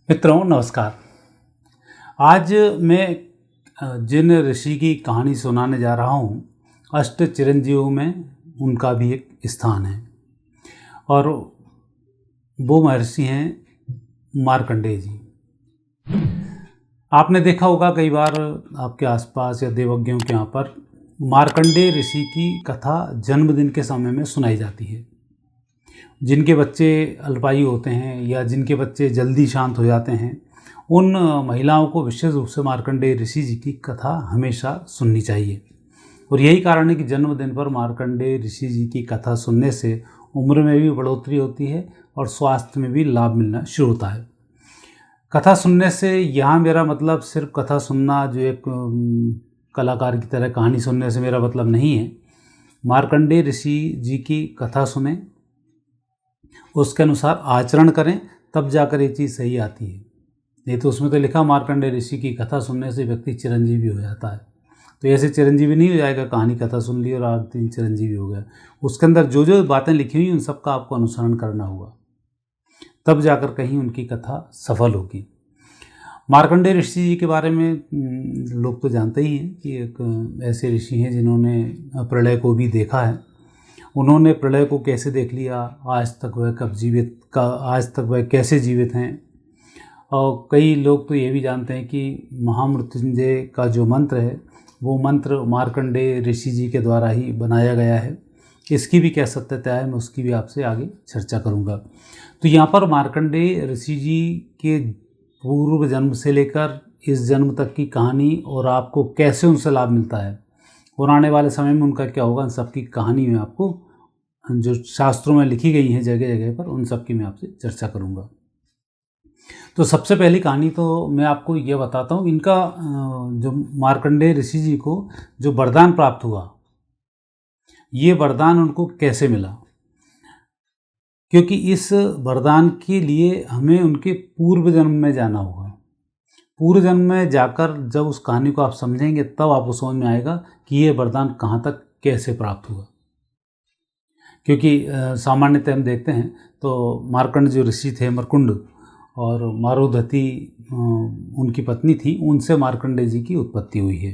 मित्रों नमस्कार। आज मैं जिन ऋषि की कहानी सुनाने जा रहा हूँ, अष्ट चिरंजीवों में उनका भी एक स्थान है और वो महर्षि हैं मार्कंडेय जी। आपने देखा होगा कई बार आपके आसपास या देवज्ञों के यहाँ पर मार्कंडेय ऋषि की कथा जन्मदिन के समय में सुनाई जाती है। जिनके बच्चे अल्पायु होते हैं या जिनके बच्चे जल्दी शांत हो जाते हैं, उन महिलाओं को विशेष रूप से मार्कंडेय ऋषि जी की कथा हमेशा सुननी चाहिए। और यही कारण है कि जन्मदिन पर मार्कंडेय ऋषि जी की कथा सुनने से उम्र में भी बढ़ोतरी होती है और स्वास्थ्य में भी लाभ मिलना शुरू होता है। कथा सुनने से यहाँ मेरा मतलब सिर्फ कथा सुनना, जो एक कलाकार की तरह कहानी सुनने से मेरा मतलब नहीं है। मार्कंडेय ऋषि जी की कथा सुने, उसके अनुसार आचरण करें, तब जाकर ये चीज़ सही आती है। नहीं तो उसमें तो लिखा मार्कंडेय ऋषि की कथा सुनने से व्यक्ति चिरंजीवी हो जाता है। तो ऐसे चिरंजीवी नहीं हो जाएगा, कहानी कथा सुन ली और आज दिन चिरंजीवी हो गया। उसके अंदर जो जो बातें लिखी हुई उन सब का आपको अनुसरण करना होगा, तब जाकर कहीं उनकी कथा सफल होगी। मार्कंडेय ऋषि जी के बारे में लोग तो जानते ही हैं कि एक ऐसे ऋषि हैं जिन्होंने प्रलय को भी देखा है। उन्होंने प्रलय को कैसे देख लिया, आज तक वह कैसे जीवित हैं। और कई लोग तो ये भी जानते हैं कि महामृत्युंजय का जो मंत्र है, वो मंत्र मार्कंडेय ऋषि जी के द्वारा ही बनाया गया है। इसकी भी क्या सत्यता है, मैं उसकी भी आपसे आगे चर्चा करूँगा। तो यहाँ पर मार्कंडेय ऋषि जी के पूर्व जन्म से लेकर इस जन्म तक की कहानी और आपको कैसे उनसे लाभ मिलता है और आने वाले समय में उनका क्या होगा, इन सब की कहानी में आपको जो शास्त्रों में लिखी गई हैं जगह जगह पर, उन सब की मैं आपसे चर्चा करूंगा। तो सबसे पहली कहानी तो मैं आपको ये बताता हूँ, इनका जो मार्कंडेय ऋषि जी को जो वरदान प्राप्त हुआ, ये वरदान उनको कैसे मिला। क्योंकि इस वरदान के लिए हमें उनके पूर्व जन्म में जाना होगा। पूर्व जन्म में जाकर जब उस कहानी को आप समझेंगे, तब आपको समझ में आएगा कि ये वरदान कहाँ तक कैसे प्राप्त हुआ। क्योंकि सामान्यतः हम देखते हैं तो मार्कंड जो ऋषि थे, मरकुंड और मारुधति उनकी पत्नी थी, उनसे मार्कंडेय जी की उत्पत्ति हुई है।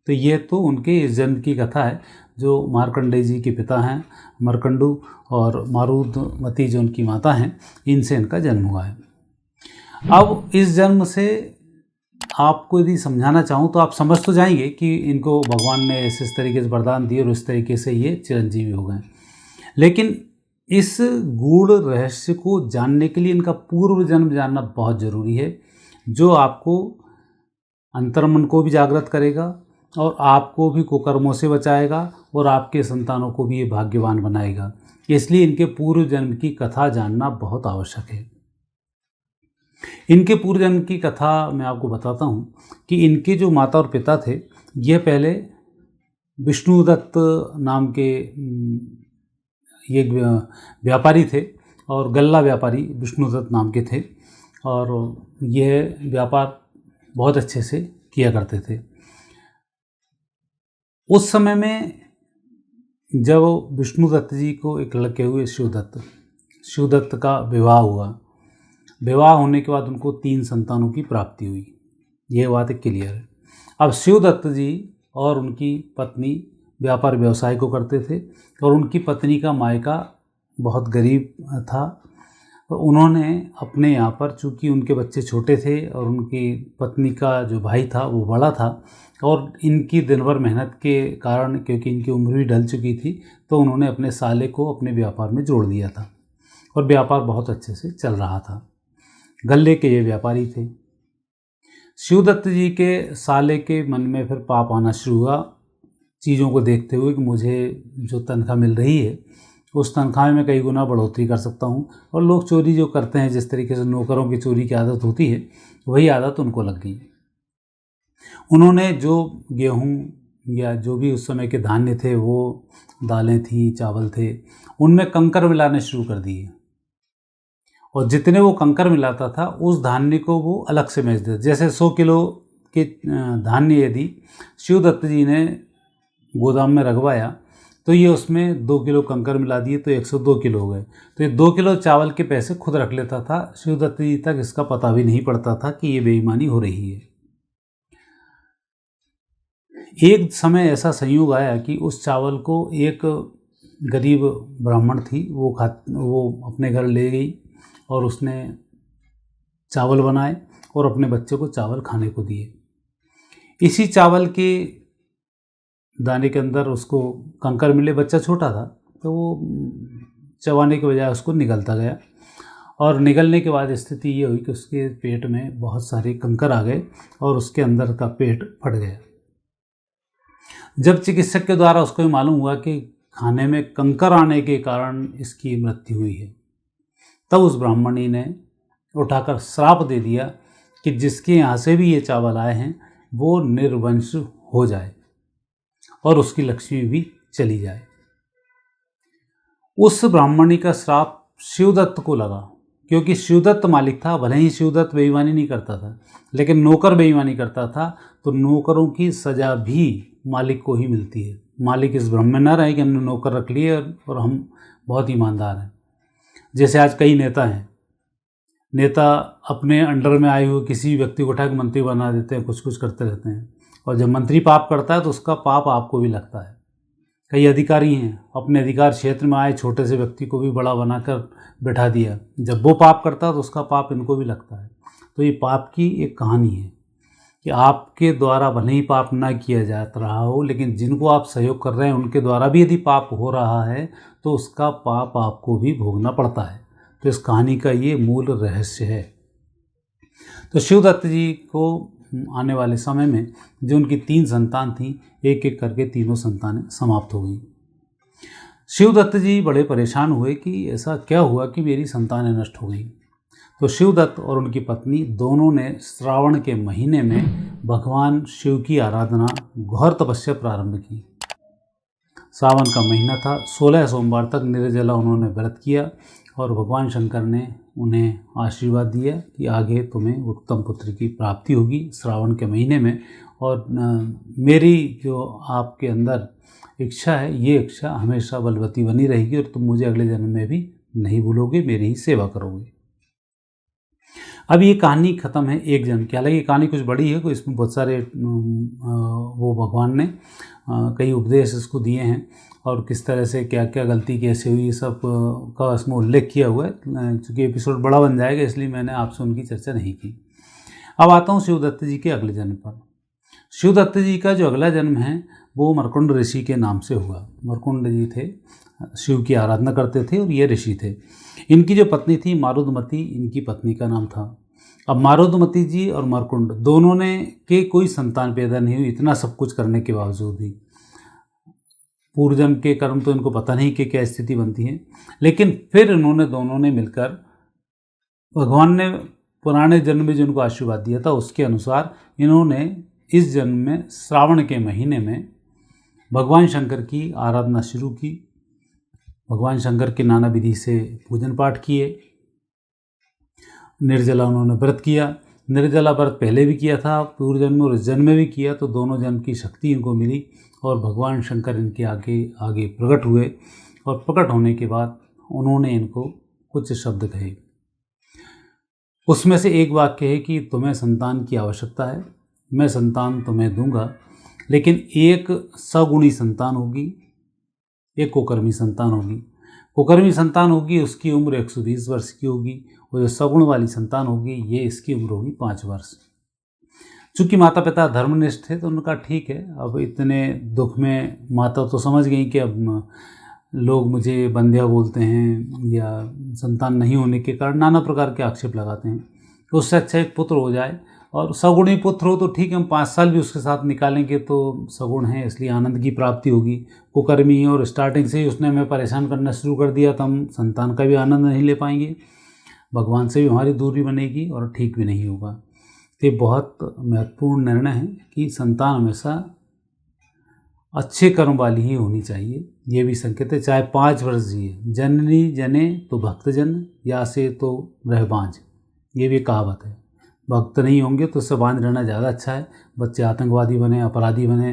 तो ये तो उनके इस जन्म की कथा है। जो मार्कंडेय जी के पिता हैं मरकंडू और मारुधमती जो उनकी माता हैं, इनसे इनका जन्म हुआ है। अब इस जन्म से आपको यदि समझाना चाहूँ तो आप समझ तो जाएंगे कि इनको भगवान ने इस तरीके से वरदान दिए और इस तरीके से ये चिरंजीवी हो गए। लेकिन इस गूढ़ रहस्य को जानने के लिए इनका पूर्व जन्म जानना बहुत ज़रूरी है, जो आपको अंतर्मन को भी जागृत करेगा और आपको भी कुकर्मों से बचाएगा और आपके संतानों को भी ये भाग्यवान बनाएगा। इसलिए इनके पूर्व जन्म की कथा जानना बहुत आवश्यक है। इनके पूर्व जन्म की कथा मैं आपको बताता हूँ कि इनके जो माता और पिता थे, ये पहले विष्णुदत्त नाम के ये व्यापारी थे और गल्ला व्यापारी विष्णुदत्त नाम के थे, और यह व्यापार बहुत अच्छे से किया करते थे। उस समय में जब विष्णुदत्त जी को एक लड़के हुए शिवदत्त का विवाह हुआ। विवाह होने के बाद उनको 3 संतानों की प्राप्ति हुई। यह बात एक क्लियर है। अब शिवदत्त जी और उनकी पत्नी व्यापार व्यवसाय को करते थे और उनकी पत्नी का मायका बहुत गरीब था। तो उन्होंने अपने यहाँ पर, चूँकि उनके बच्चे छोटे थे और उनकी पत्नी का जो भाई था वो बड़ा था, और इनकी दिन भर मेहनत के कारण, क्योंकि इनकी उम्र भी ढल चुकी थी, तो उन्होंने अपने साले को अपने व्यापार में जोड़ दिया था और व्यापार बहुत अच्छे से चल रहा था। गल्ले के ये व्यापारी थे। शिवदत्त जी के साले के मन में फिर पाप आना शुरू हुआ, चीज़ों को देखते हुए कि मुझे जो तनख्वाह मिल रही है उस तनख्वाह में कई गुना बढ़ोतरी कर सकता हूँ। और लोग चोरी जो करते हैं, जिस तरीके से नौकरों की चोरी की आदत होती है, वही आदत उनको लग गई। उन्होंने जो गेहूँ या जो भी उस समय के धान्य थे, वो दालें थी, चावल थे, उनमें कंकर मिलाने शुरू कर दिए। और जितने वो कंकर मिलाता था, उस धान्य को वो अलग से बेच देता। जैसे 100 किलो के धान्य यदि शिवदत्त जी ने गोदाम में रखवाया, तो ये उसमें 2 किलो कंकर मिला दिए तो 102 किलो हो गए। तो ये 2 किलो चावल के पैसे खुद रख लेता था। शिवदत्त जी तक इसका पता भी नहीं पड़ता था कि ये बेईमानी हो रही है। एक समय ऐसा संयोग आया कि उस चावल को एक गरीब ब्राह्मण थी, वो अपने घर ले गई और उसने चावल बनाए और अपने बच्चे को चावल खाने को दिए। इसी चावल के दाने के अंदर उसको कंकर मिले। बच्चा छोटा था तो वो चबाने के बजाय उसको निगलता गया और निगलने के बाद स्थिति ये हुई कि उसके पेट में बहुत सारे कंकर आ गए और उसके अंदर का पेट फट गया। जब चिकित्सक के द्वारा उसको ये मालूम हुआ कि खाने में कंकर आने के कारण इसकी मृत्यु हुई है, तब उस ब्राह्मणी ने उठाकर श्राप दे दिया कि जिसके यहाँ से भी ये चावल आए हैं वो निर्वंश हो जाए और उसकी लक्ष्मी भी चली जाए। उस ब्राह्मणी का श्राप शिवदत्त को लगा, क्योंकि शिवदत्त मालिक था। भले ही शिवदत्त बेईमानी नहीं करता था, लेकिन नौकर बेईमानी करता था तो नौकरों की सज़ा भी मालिक को ही मिलती है। मालिक इस भ्रम में न रहे कि हमने नौकर रख लिए और हम बहुत ईमानदार हैं। जैसे आज कई नेता हैं, नेता अपने अंडर में आए हुए किसी व्यक्ति को उठा के मंत्री बना देते हैं, कुछ कुछ करते रहते हैं, और जब मंत्री पाप करता है तो उसका पाप आपको भी लगता है। कई अधिकारी हैं, अपने अधिकार क्षेत्र में आए छोटे से व्यक्ति को भी बड़ा बनाकर बैठा दिया, जब वो पाप करता है तो उसका पाप इनको भी लगता है। तो ये पाप की एक कहानी है कि आपके द्वारा भले ही पाप ना किया जा रहा हो, लेकिन जिनको आप सहयोग कर रहे हैं उनके द्वारा भी यदि पाप हो रहा है तो उसका पाप आपको भी भोगना पड़ता है। तो इस कहानी का ये मूल रहस्य है। तो शिवदत्त जी को आने वाले समय में जो उनकी 3 संतान थी, एक एक करके तीनों संतानें समाप्त हो गई। शिवदत्त जी बड़े परेशान हुए कि ऐसा क्या हुआ कि मेरी संतानें नष्ट हो गई। तो शिवदत्त और उनकी पत्नी दोनों ने श्रावण के महीने में भगवान शिव की आराधना, घोर तपस्या प्रारंभ की। सावन का महीना था, 16 सोमवार तक निर्जला उन्होंने व्रत किया और भगवान शंकर ने उन्हें आशीर्वाद दिया कि आगे तुम्हें उत्तम पुत्र की प्राप्ति होगी श्रावण के महीने में, और मेरी जो आपके अंदर इच्छा है ये इच्छा हमेशा बलवती बनी रहेगी और तुम मुझे अगले जन्म में भी नहीं भूलोगे, मेरी ही सेवा करोगे। अब ये कहानी ख़त्म है एक जन्म की। हालांकि ये कहानी कुछ बड़ी है, इसमें बहुत सारे वो भगवान ने कई उपदेश इसको दिए हैं और किस तरह से क्या क्या गलती कैसे हुई, ये सब का इसमें उल्लेख किया हुआ है। चूँकि एपिसोड बड़ा बन जाएगा इसलिए मैंने आपसे उनकी चर्चा नहीं की। अब आता हूँ शिवदत्त जी के अगले जन्म पर। शिवदत्त जी का जो अगला जन्म है वो मरकुंड ऋषि के नाम से हुआ। मरकुंड जी थे, शिव की आराधना करते थे और ये ऋषि थे। इनकी जो पत्नी थी मारुदमती, इनकी पत्नी का नाम था। अब मारुदमती जी और मरकुंड दोनों ने के कोई संतान पैदा नहीं हुई, इतना सब कुछ करने के बावजूद भी। पूर्वजन्म के कर्म तो इनको पता नहीं कि क्या स्थिति बनती है, लेकिन फिर इन्होंने दोनों ने मिलकर, भगवान ने पुराने जन्म में जो उनको आशीर्वाद दिया था उसके अनुसार इन्होंने इस जन्म में श्रावण के महीने में भगवान शंकर की आराधना शुरू की। भगवान शंकर के नाना विधि से पूजन पाठ किए। निर्जला उन्होंने व्रत किया। निर्जला व्रत पहले भी किया था पूर्व जन्म में और इस जन्म में भी किया, तो दोनों जन्म की शक्ति इनको मिली और भगवान शंकर इनके आगे आगे प्रकट हुए और प्रकट होने के बाद उन्होंने इनको कुछ शब्द कहे। उसमें से एक वाक्य है कि तुम्हें संतान की आवश्यकता है, मैं संतान तुम्हें दूंगा, लेकिन एक सगुणी संतान होगी, एक कुकर्मी संतान होगी। कुकर्मी संतान होगी उसकी उम्र 120 वर्ष की होगी और जो सगुण वाली संतान होगी ये इसकी उम्र होगी 5 वर्ष। चूँकि माता पिता धर्मनिष्ठ थे तो उनका ठीक है। अब इतने दुख में माता तो समझ गई कि अब लोग मुझे बंध्या बोलते हैं या संतान नहीं होने के कारण नाना प्रकार के आक्षेप लगाते हैं, तो उससे अच्छा एक पुत्र हो जाए, और सगुणी पुत्र हो तो ठीक है, हम 5 साल भी उसके साथ निकालेंगे तो सगुण है इसलिए आनंद की प्राप्ति होगी। कुकर्मी है और स्टार्टिंग से ही उसने हमें परेशान करना शुरू कर दिया तो हम संतान का भी आनंद नहीं ले पाएंगे, भगवान से भी हमारी दूरी बनेगी और ठीक भी नहीं होगा। तो ये बहुत महत्वपूर्ण निर्णय है कि संतान हमेशा अच्छे कर्म वाली ही होनी चाहिए। ये भी संकेत है, चाहे 5 वर्ष जिए, जननी जने तो भक्तजन, या से तो रह बाँझ, ये भी कहावत है। भक्त नहीं होंगे तो उससे बाँझ रहना ज़्यादा अच्छा है। बच्चे आतंकवादी बने, अपराधी बने,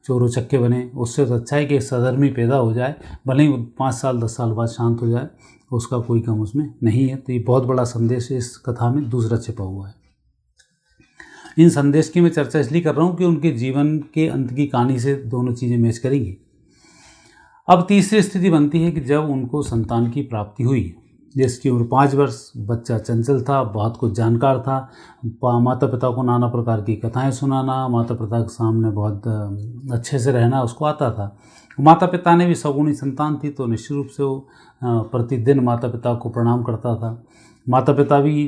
चोर उचक्के बने, उससे तो अच्छा है कि एक सधर्मी पैदा हो जाए, भले ही 5 साल 10 साल बाद शांत हो जाए, उसका कोई काम उसमें नहीं है। तो ये बहुत बड़ा संदेश इस कथा में दूसरा छिपा हुआ है। इन संदेश की मैं चर्चा इसलिए कर रहा हूँ कि उनके जीवन के अंत की कहानी से दोनों चीज़ें मैच करेंगी। अब तीसरी स्थिति बनती है कि जब उनको संतान की प्राप्ति हुई, जिसकी उम्र 5 वर्ष, बच्चा चंचल था, बहुत कुछ जानकार था, माता पिता को नाना प्रकार की कथाएं सुनाना, माता पिता के सामने बहुत अच्छे से रहना उसको आता था। माता पिता ने भी सगुणी संतान थी, तो निश्चित रूप से वो प्रतिदिन माता पिता को प्रणाम करता था। माता पिता भी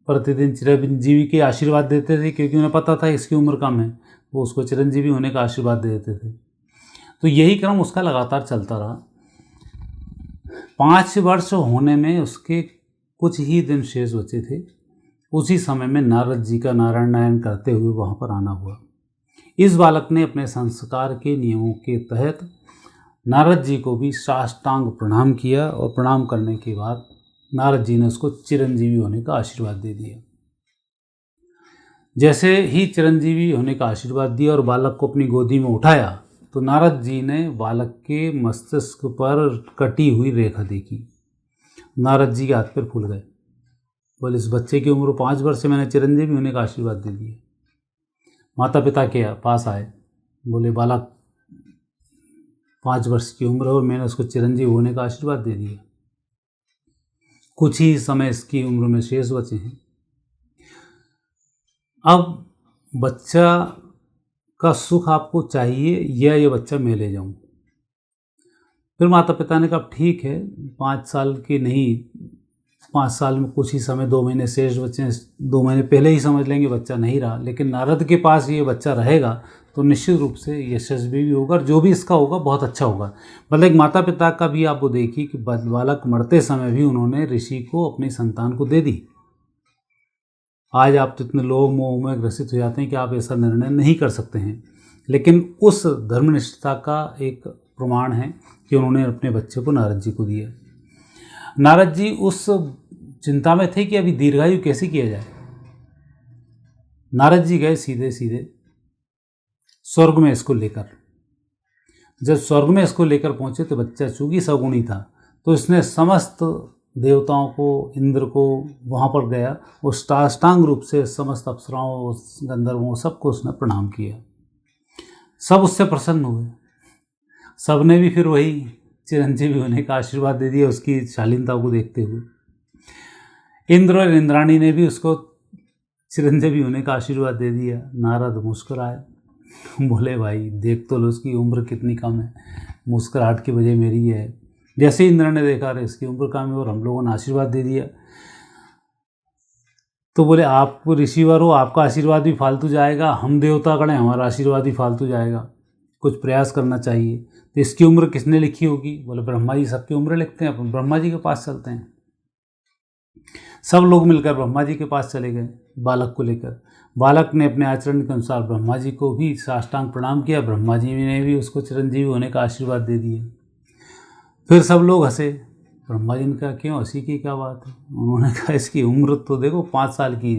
प्रतिदिन चिरंजीवी के आशीर्वाद देते थे, क्योंकि उन्हें पता था इसकी उम्र कम है, वो उसको चिरंजीवी होने का आशीर्वाद दे देते थे। तो यही क्रम उसका लगातार चलता रहा। 5 वर्ष होने में उसके कुछ ही दिन शेष बचे थे। उसी समय में नारद जी का नारायण करते हुए वहाँ पर आना हुआ। इस बालक ने अपने संस्कार के नियमों के तहत नारद जी को भी साष्टांग प्रणाम किया, और प्रणाम करने के बाद नारद जी ने उसको चिरंजीवी होने का आशीर्वाद दे दिया। जैसे ही चिरंजीवी होने का आशीर्वाद दिया और बालक को अपनी गोदी में उठाया, तो नारद जी ने बालक के मस्तिष्क पर कटी हुई रेखा देखी। नारद जी के हाथ पैर फूल गए। बोले, इस बच्चे की उम्र 5 वर्ष से मैंने चिरंजीवी होने का आशीर्वाद दे दिया। माता पिता के पास आए, बोले, बालक 5 वर्ष की उम्र है और मैंने उसको चिरंजीवी होने का आशीर्वाद दे दिया। कुछ ही समय इसकी उम्र में शेष बचे हैं। अब बच्चा का सुख आपको चाहिए या ये बच्चा मैं ले जाऊं? फिर माता पिता ने कहा, ठीक है, 5 साल की नहीं, 5 साल में कुछ ही समय, 2 महीने शेष बचे हैं, 2 महीने पहले ही समझ लेंगे बच्चा नहीं रहा, लेकिन नारद के पास ये बच्चा रहेगा तो निश्चित रूप से यशस्वी भी होगा, और जो भी इसका होगा बहुत अच्छा होगा। मतलब एक माता पिता का भी आप वो देखिए कि बालक मरते समय भी उन्होंने ऋषि को अपनी संतान को दे दी। आज आप तो इतने लोग मोह में ग्रसित हो जाते हैं कि आप ऐसा निर्णय नहीं कर सकते हैं, लेकिन उस धर्मनिष्ठता का एक प्रमाण है कि उन्होंने अपने बच्चे को नारद जी को दिया। नारद जी उस चिंता में थे कि अभी दीर्घायु कैसे किया जाए। नारद जी गए सीधे सीधे स्वर्ग में इसको लेकर। जब स्वर्ग में इसको लेकर पहुंचे तो बच्चा चूंकि सगुणी था, तो इसने समस्त देवताओं को, इंद्र को वहाँ पर गया और साष्टांग रूप से समस्त अप्सराओं, गंधर्वों, सबको उसने प्रणाम किया। सब उससे प्रसन्न हुए। सब ने भी फिर वही चिरंजीवी होने का आशीर्वाद दे दिया उसकी शालीनता को देखते हुए। इंद्र और इंद्राणी ने भी उसको चिरंजीवी होने का आशीर्वाद दे दिया। नारद मुस्कुराए, बोले, भाई देख तो लो उसकी उम्र कितनी कम है, मुस्कुराहट की वजह मेरी है। जैसे इंद्र ने देखा रहे इसकी उम्र कम है और हम लोगों ने आशीर्वाद दे दिया, तो बोले, आप ऋषिवर हो, आपका आशीर्वाद भी फालतू जाएगा, हम देवता गण हैं, हमारा आशीर्वाद भी फालतू जाएगा, कुछ प्रयास करना चाहिए। तो इसकी उम्र किसने लिखी होगी? बोले, ब्रह्मा जी सबकी उम्र लिखते हैं, अपन ब्रह्मा जी के पास चलते हैं। सब लोग मिलकर ब्रह्मा जी के पास चले गए बालक को लेकर। बालक ने अपने आचरण के अनुसार ब्रह्मा जी को भी साष्टांग प्रणाम किया। ब्रह्मा जी ने भी उसको चिरंजीवी होने का आशीर्वाद दे दिए। फिर सब लोग हंसे। ब्रह्मा जी ने कहा, क्यों हंसी की क्या बात है? उन्होंने कहा, इसकी उम्र तो देखो 5 साल की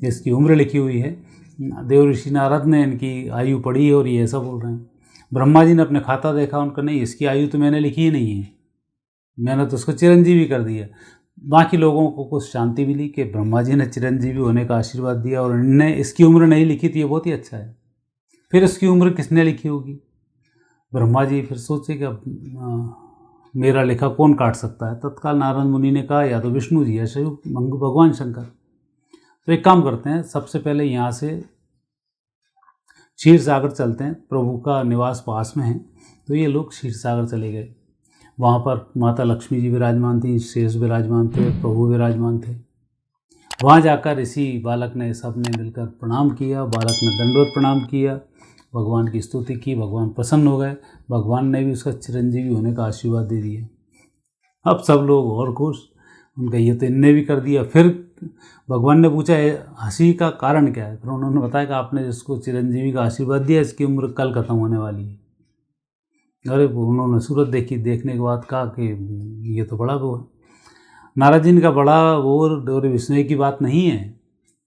इसकी उम्र लिखी हुई है। देव ऋषि नारद ने इनकी आयु पढ़ी है और ये ऐसा बोल रहे हैं। ब्रह्मा जी ने अपने खाता देखा, उनका नहीं, इसकी आयु तो मैंने लिखी ही नहीं है, मैंने तो उसको चिरंजीवी कर दिया। बाकी लोगों को कुछ शांति मिली कि ब्रह्मा जी ने चिरंजीवी होने का आशीर्वाद दिया और इनने इसकी उम्र नहीं लिखी थी, ये बहुत ही अच्छा है। फिर इसकी उम्र किसने लिखी होगी? ब्रह्मा जी फिर सोचे कि अब मेरा लेखा कौन काट सकता है। तत्काल नारद मुनि ने कहा, या तो विष्णु जी या शिव भगवान शंकर। तो एक काम करते हैं, सबसे पहले यहाँ से क्षीर सागर चलते हैं, प्रभु का निवास पास में है। तो ये लोग क्षीर सागर चले गए। वहाँ पर माता लक्ष्मी जी विराजमान थी, शेष विराजमान थे, प्रभु विराजमान थे। वहाँ जाकर ऋषि बालक ने, सब ने मिलकर प्रणाम किया। बालक ने दंडवत प्रणाम किया, भगवान की स्तुति की। भगवान प्रसन्न हो गए। भगवान ने भी उसका चिरंजीवी होने का आशीर्वाद दे दिया। अब सब लोग और खुश, उनका ये तो इनने भी कर दिया। फिर भगवान ने पूछा, हंसी का कारण क्या है? फिर उन्होंने बताया कि आपने जिसको चिरंजीवी का आशीर्वाद दिया, इसकी उम्र कल खत्म होने वाली है। अरे उन्होंने सूरत देखी, देखने के बाद कहा कि ये तो बड़ा वो है। नारद जी का बड़ा वो और विस्मय की बात नहीं है,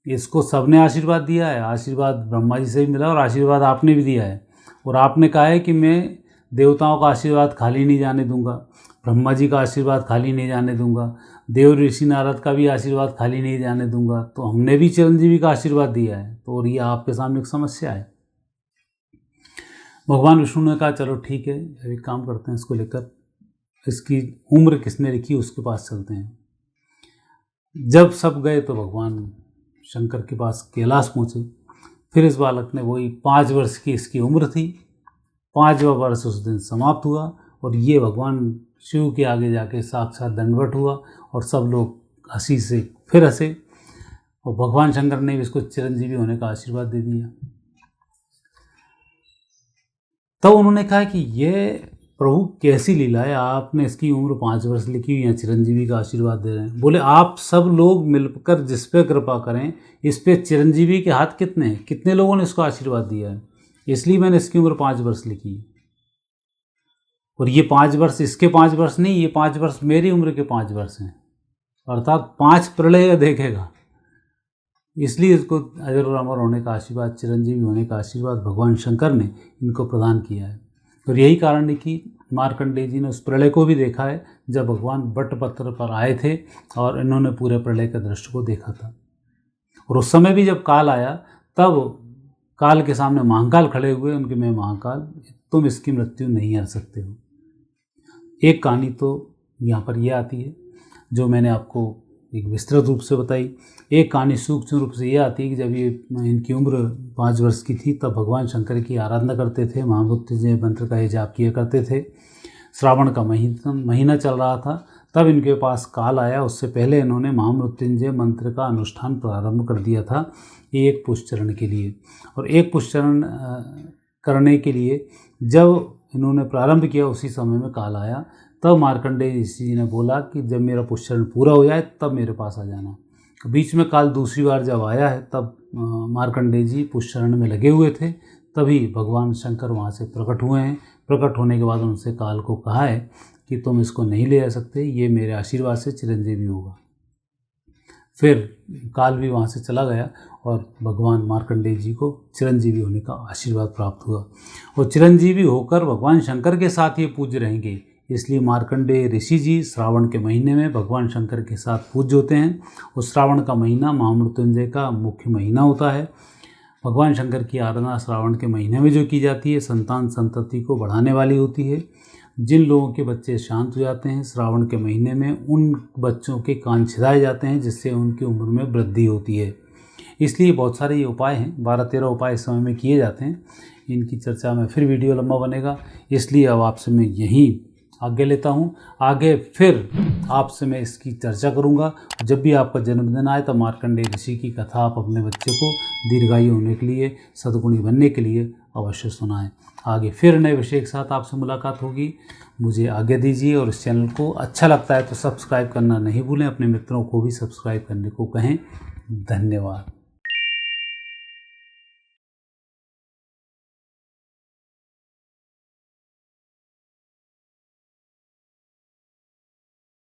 इसको सबने आशीर्वाद दिया है। आशीर्वाद ब्रह्मा जी से भी मिला और आशीर्वाद आपने भी दिया है। और आपने कहा है कि मैं देवताओं का आशीर्वाद खाली नहीं जाने दूंगा, ब्रह्मा जी का आशीर्वाद खाली नहीं जाने दूंगा, देव ऋषि नारद का भी आशीर्वाद खाली नहीं जाने दूंगा, तो हमने भी चिरंजीवी का आशीर्वाद दिया है, तो और ये आपके सामने एक समस्या है। भगवान विष्णु ने कहा चलो ठीक है, एक काम करते हैं, इसको लेकर इसकी उम्र किसने लिखी उसके पास चलते हैं। जब सब गए तो भगवान शंकर के पास कैलाश पहुँचे। फिर इस बालक ने, वही 5 वर्ष की इसकी उम्र थी, 5वां वर्ष उस दिन समाप्त हुआ और ये भगवान शिव के आगे जाके साक्षात दंडवत हुआ और सब लोग हंसी से फिर हंसे और भगवान शंकर ने भी इसको चिरंजीवी होने का आशीर्वाद दे दिया। तब उन्होंने कहा कि ये प्रभु कैसी लीला है, आपने इसकी उम्र 5 वर्ष लिखी हुई है, चिरंजीवी का आशीर्वाद दे रहे हैं। बोले आप सब लोग मिलकर जिस पे कृपा करें, इस पे चिरंजीवी के हाथ कितने हैं, कितने लोगों ने इसको आशीर्वाद दिया है, इसलिए मैंने इसकी उम्र 5 वर्ष लिखी है। और ये 5 वर्ष इसके 5 वर्ष नहीं, ये 5 वर्ष मेरी उम्र के 5 वर्ष हैं, अर्थात 5 प्रलय देखेगा। इसलिए इसको अजर और अमर होने का आशीर्वाद, चिरंजीवी होने का आशीर्वाद भगवान शंकर ने इनको प्रदान किया है। और यही कारण है कि मार्कंडेय जी ने उस प्रलय को भी देखा है जब भगवान बटपत्र पर आए थे और इन्होंने पूरे प्रलय के दृश्य को देखा था। और उस समय भी जब काल आया तब काल के सामने महाकाल खड़े हुए, उनके मैं महाकाल, तुम इसकी मृत्यु नहीं हर सकते हो। एक कहानी तो यहाँ पर यह आती है जो मैंने आपको एक विस्तृत रूप से बताई। एक कहानी सूक्ष्म रूप से ये आती है कि जब ये इनकी उम्र 5 वर्ष की थी तब भगवान शंकर की आराधना करते थे, महामृत्युंजय मंत्र का जाप किया करते थे। श्रावण का महीना चल रहा था, तब इनके पास काल आया। उससे पहले इन्होंने महामृत्युंजय मंत्र का अनुष्ठान प्रारंभ कर दिया था एक पुष्चरण के लिए। और एक पुष्चरण करने के लिए जब इन्होंने प्रारंभ किया उसी समय में काल आया। तब मार्कंडेय ऋषि जी ने बोला कि जब मेरा पुष्चरण पूरा हो जाए तब मेरे पास आ जाना। बीच में काल दूसरी बार जब आया है तब मार्कंडेय जी पुष्चरण में लगे हुए थे, तभी भगवान शंकर वहाँ से प्रकट हुए हैं। प्रकट होने के बाद उनसे काल को कहा है कि तुम इसको नहीं ले जा सकते, ये मेरे आशीर्वाद से चिरंजीवी होगा। फिर काल भी वहाँ से चला गया और भगवान मार्कंडेय जी को चिरंजीवी होने का आशीर्वाद प्राप्त हुआ। और चिरंजीवी होकर भगवान शंकर के साथ ये पूज्य रहेंगे, इसलिए मार्कंडेय ऋषि जी श्रावण के महीने में भगवान शंकर के साथ पूज्य होते हैं। और श्रावण का महीना महामृत्युंजय का मुख्य महीना होता है। भगवान शंकर की आराधना श्रावण के महीने में जो की जाती है संतान संतति को बढ़ाने वाली होती है। जिन लोगों के बच्चे शांत हो जाते हैं श्रावण के महीने में, उन बच्चों के कान छिदाए जाते हैं जिससे उनकी उम्र में वृद्धि होती है। इसलिए बहुत सारे ये उपाय हैं, 12-13 उपाय इस समय में किए जाते हैं। इनकी चर्चा में फिर वीडियो लंबा बनेगा, इसलिए अब आपसे मैं यहीं आगे लेता हूँ। आगे फिर आपसे मैं इसकी चर्चा करूँगा। जब भी आपका जन्मदिन आए तो मार्कंडेय ऋषि की कथा आप अपने बच्चे को दीर्घायु होने के लिए, सद्गुणी बनने के लिए अवश्य सुनाएं। आगे फिर नए विषय के साथ आपसे मुलाकात होगी। मुझे आज्ञा दीजिए और इस चैनल को अच्छा लगता है तो सब्सक्राइब करना नहीं भूलें। अपने मित्रों को भी सब्सक्राइब करने को कहें। धन्यवाद।